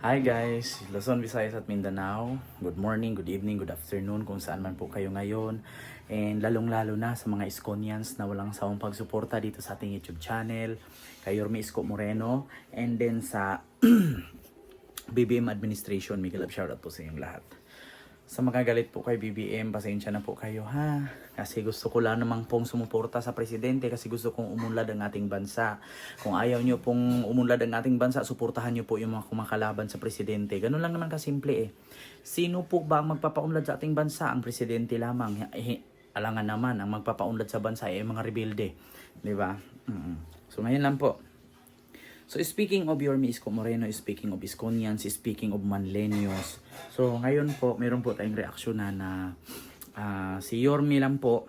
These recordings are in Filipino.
Hi guys, Luzon, Visayas at Mindanao. Good morning, good evening, good afternoon kung saan man po kayo ngayon. And lalong-lalo na sa mga Iskonians na walang sawang pagsuporta dito sa ating YouTube channel. Kay Yorme Isko Moreno. And then sa BBM Administration, Miguel, shoutout po sa inyong lahat. Sa mga galit po kay BBM, pasensya na po kayo ha. Kasi gusto ko lang namang pong sumuporta sa presidente kasi gusto kong umunlad ang ating bansa. Kung ayaw nyo pong umunlad ang ating bansa, suportahan nyo po yung mga kumakalaban sa presidente. Ganun lang naman kasimple eh. Sino po ba ang magpapaunlad sa ating bansa? Ang presidente lamang. Alangan naman, ang magpapaunlad sa bansa ay mga rebelde. Diba? So ngayon lang po. So speaking of Yorme Isko Moreno, speaking of Iskonians, speaking of Manleños. So ngayon po, meron po tayong reaksyon na si Yorme lang po,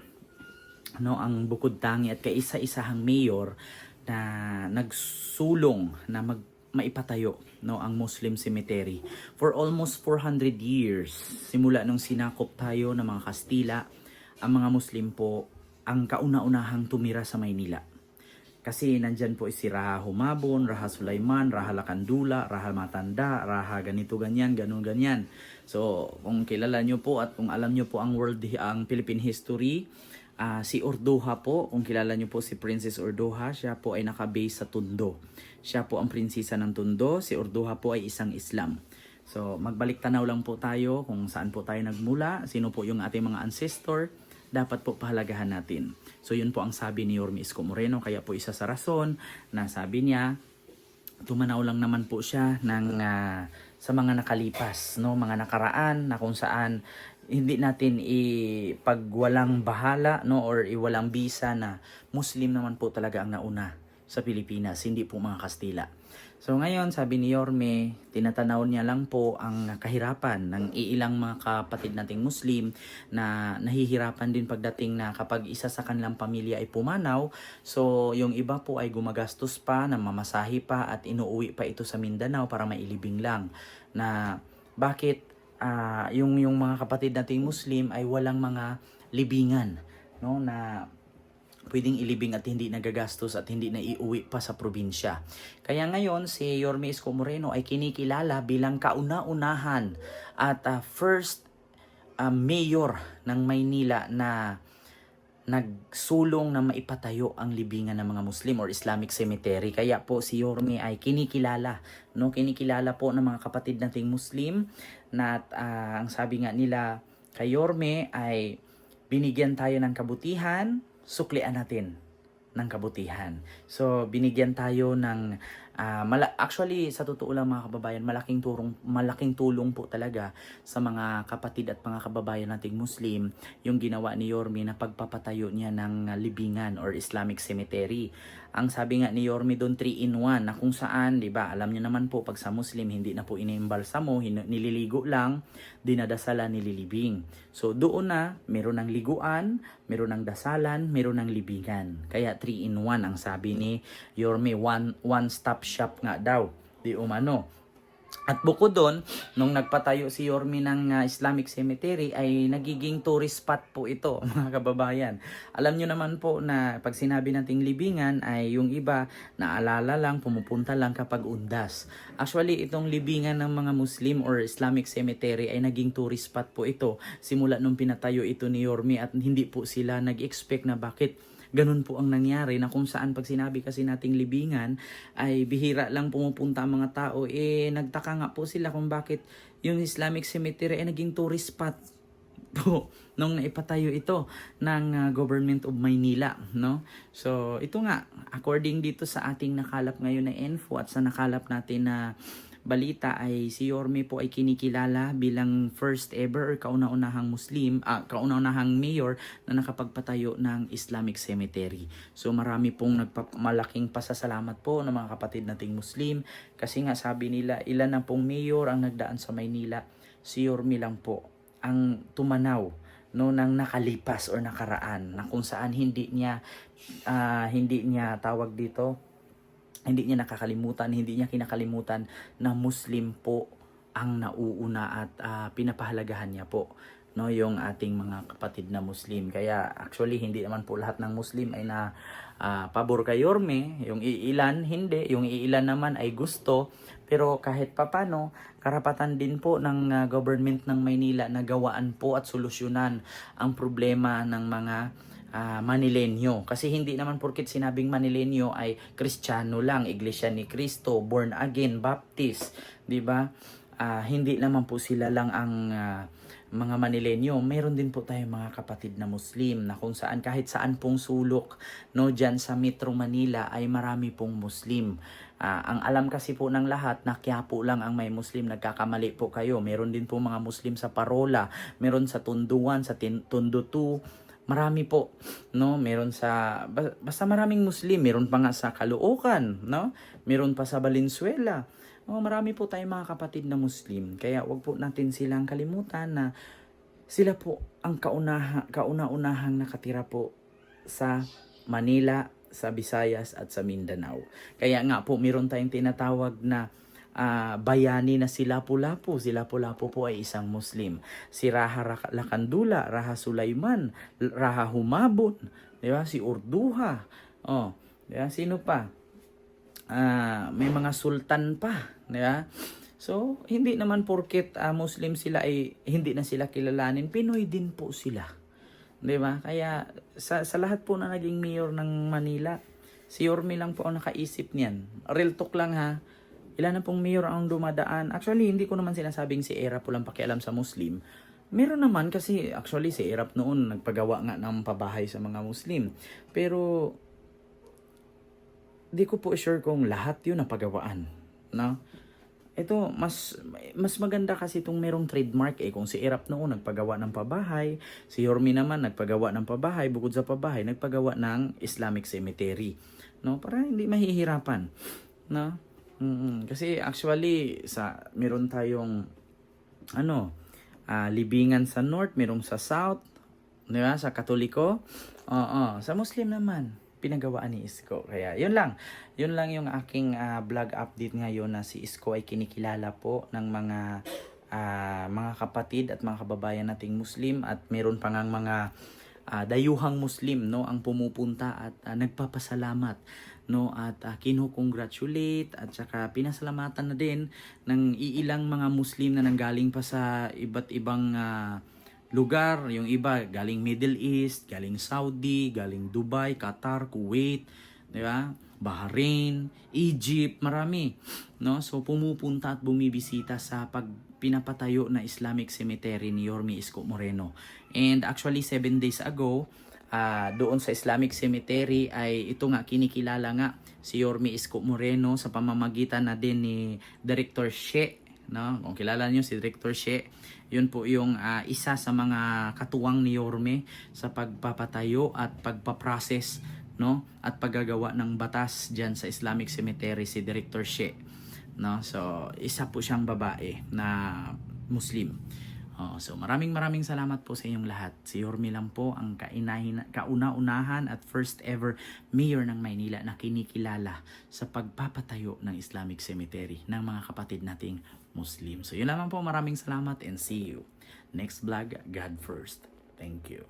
no, ang bukod tangi at kaisa-isahang mayor na nagsulong na maipatayo, no, ang Muslim cemetery for almost 400 years. Simula nung sinakop tayo ng mga Kastila, ang mga Muslim po ang kauna-unahang tumira sa Maynila. Kasi nandyan po si Raha Humabon, Raha Sulaiman, Raha Lakandula, Raha Matanda, Raha ganito ganyan, ganun ganyan. So kung kilala nyo po at kung alam nyo po ang Philippine history, si Ordoha po, kung kilala nyo po si Princess Ordoha, siya po ay nakabase sa Tondo. Siya po ang prinsesa ng Tondo, si Ordoha po ay isang Islam. So magbalik tanaw lang po tayo kung saan po tayo nagmula, sino po yung ating mga ancestor, dapat po pahalagahan natin. So yun po ang sabi ni Yorme Isko Moreno, kaya po isa sa rason na sabi niya, tumanaw lang naman po siya sa mga nakalipas, no, mga nakaraan na kung saan hindi natin ipagwalang bahala, no, or iwalang bisa na Muslim naman po talaga ang nauna sa Pilipinas, hindi po mga Kastila. So ngayon, sabi ni Yorme, tinatanaw niya lang po ang kahirapan ng iilang mga kapatid nating Muslim na nahihirapan din pagdating na kapag isa sa kanilang pamilya ay pumanaw. So yung iba po ay gumagastos pa, namamasahi pa at inuuwi pa ito sa Mindanao para mailibing lang. Na bakit yung mga kapatid nating Muslim ay walang mga libingan, no, na pwedeng ilibing at hindi nagagastos at hindi na iuwi pa sa probinsya. Kaya ngayon, si Yorme Isko Moreno ay kinikilala bilang kauna-unahan at first mayor ng Maynila na nagsulong na maipatayo ang libingan ng mga Muslim or Islamic cemetery. Kaya po si Yorme ay kinikilala, no? Kinikilala po ng mga kapatid nating Muslim na ang sabi nga nila kay Yorme ay binigyan tayo ng kabutihan, suklian natin ng kabutihan. So, binigyan tayo ng actually sa totoo lang mga kababayan, malaking tulong po talaga sa mga kapatid at mga kababayan nating Muslim yung ginawa ni Yorme na pagpapatayo niya ng libingan or Islamic cemetery. Ang sabi nga ni Yorme doon 3-in-1 na kung saan, 'di ba? Alam niyo naman po pag sa Muslim hindi na po iniimbalsamo, nililigo lang, dinadasalan, nililibing. So doon na meron ng liguan, meron ng dasalan, meron ng libingan. Kaya 3-in-1 ang sabi ni Yorme, one-stop shop nga daw. Di umano. At bukod doon, nung nagpatayo si Yorme ng Islamic Cemetery ay nagiging tourist spot po ito, mga kababayan. Alam nyo naman po na pag sinabi nating libingan ay yung iba naalala lang, pumupunta lang kapag undas. Actually, itong libingan ng mga Muslim or Islamic Cemetery ay naging tourist spot po ito simula nung pinatayo ito ni Yorme at hindi po sila nag-expect na bakit ganun po ang nangyari na kung saan pag sinabi kasi nating libingan ay bihira lang pumupunta ang mga tao. Nagtaka nga po sila kung bakit yung Islamic Cemetery ay naging tourist spot po nung naipatayo ito ng Government of Maynila, no? So ito nga, according dito sa ating nakalap ngayon na info at sa nakalap natin na balita ay si Yorme po ay kinikilala bilang first ever or kauna-unahang Muslim, kauna-unahang mayor na nakapagpatayo ng Islamic Cemetery. So marami pong malaking pasasalamat po ng mga kapatid nating Muslim kasi nga sabi nila ilan na pong mayor ang nagdaan sa Maynila, si Yorme lang po ang tumanaw no nang nakalipas or nakaraan na kung saan hindi niya tawag dito, hindi niya nakakalimutan, hindi niya kinakalimutan na Muslim po ang nauuna at pinapahalagahan niya po no, yung ating mga kapatid na Muslim. Kaya actually hindi naman po lahat ng Muslim ay na pabor kay Yorme, yung iilan hindi, yung iilan naman ay gusto, pero kahit papano karapatan din po ng government ng Maynila na gawaan po at solusyonan ang problema ng mga Manilenyo. Kasi hindi naman porket sinabing Manilenyo ay Kristiyano lang, Iglesia ni Cristo, born again, Baptist, 'di ba? Hindi naman po sila lang ang mga Manilenyo. Meron din po tayong mga kapatid na Muslim na kung saan kahit saan pong sulok, no, diyan sa Metro Manila ay marami pong Muslim. Ang alam kasi po ng lahat na Quiapo lang ang may Muslim, nagkakamali po kayo. Meron din po mga Muslim sa Parola, meron sa Tunduan, sa Tondo 2, marami po, no? Meron sa basta maraming Muslim, meron pa nga sa Caloocan, no? Meron pa sa Valenzuela. Marami po tayong mga kapatid na Muslim. Kaya wag po natin silang kalimutan na sila po ang kauna-unahang nakatira po sa Manila, sa Visayas at sa Mindanao. Kaya nga po meron tayong tinatawag na bayani na si Lapu-Lapu. Si Lapu-Lapu po ay isang Muslim. Si Raha Lakandula, Raha Sulaiman, Raha Humabon, di ba? Si Urduha. Di ba? Sino pa? May mga sultan pa, di ba? So, hindi naman porket Muslim sila ay hindi na sila kilalanin, Pinoy din po sila. 'Di ba? Kaya sa lahat po na naging mayor ng Manila, si Yorme lang po ang nakaisip niyan. Real talk lang ha. Ilan na pong mayor ang dumadaan. Actually, hindi ko naman sinasabing si Erap lang pakialam sa Muslim. Meron naman kasi actually si Erap noon nagpagawa nga ng pabahay sa mga Muslim. Pero di ko po sure kung lahat yun napagawaan, no? Ito, mas maganda kasi itong merong trademark kung si Erap noon nagpagawa ng pabahay, si Yorme naman nagpagawa ng pabahay, bukod sa pabahay, nagpagawa ng Islamic cemetery, no? Para hindi mahihirapan, no? Kasi actually meron tayong libingan sa north, merong sa south, di ba? Sa Katoliko, sa Muslim naman pinagawaan ni Isko. Kaya yun lang yung aking vlog update ngayon na si Isko ay kinikilala po ng mga kapatid at mga kababayan nating Muslim, at meron pa ngang mga dayuhang Muslim, no, ang pumupunta at nagpapasalamat, no, at kino-congratulate at saka pinasalamatan na din ng iilang mga Muslim na nanggaling pa sa iba't ibang lugar. Yung iba galing Middle East, galing Saudi, galing Dubai, Qatar, Kuwait, di ba? Bahrain, Egypt, marami, no? So pumupunta at bumibisita sa pinapatayo na Islamic cemetery ni Yorme Isko Moreno. And actually 7 days ago, doon sa Islamic cemetery ay ito nga kinikilala nga si Yorme Isko Moreno sa pamamagitan na din ni Director She, no? Kung kilala niyo si Director She, yun po yung isa sa mga katuwang ni Yorme sa pagpapatayo at pagpaprocess, no, at paggagawa ng batas diyan sa Islamic cemetery, si Director She, no? So isa po siyang babae na Muslim. So maraming salamat po sa inyong lahat. Si Yorme lang po ang kauna-unahan at first ever mayor ng Maynila na kinikilala sa pagpapatayo ng Islamic cemetery ng mga kapatid nating Muslim. So yun lamang po, maraming salamat and see you next vlog. God first. Thank you.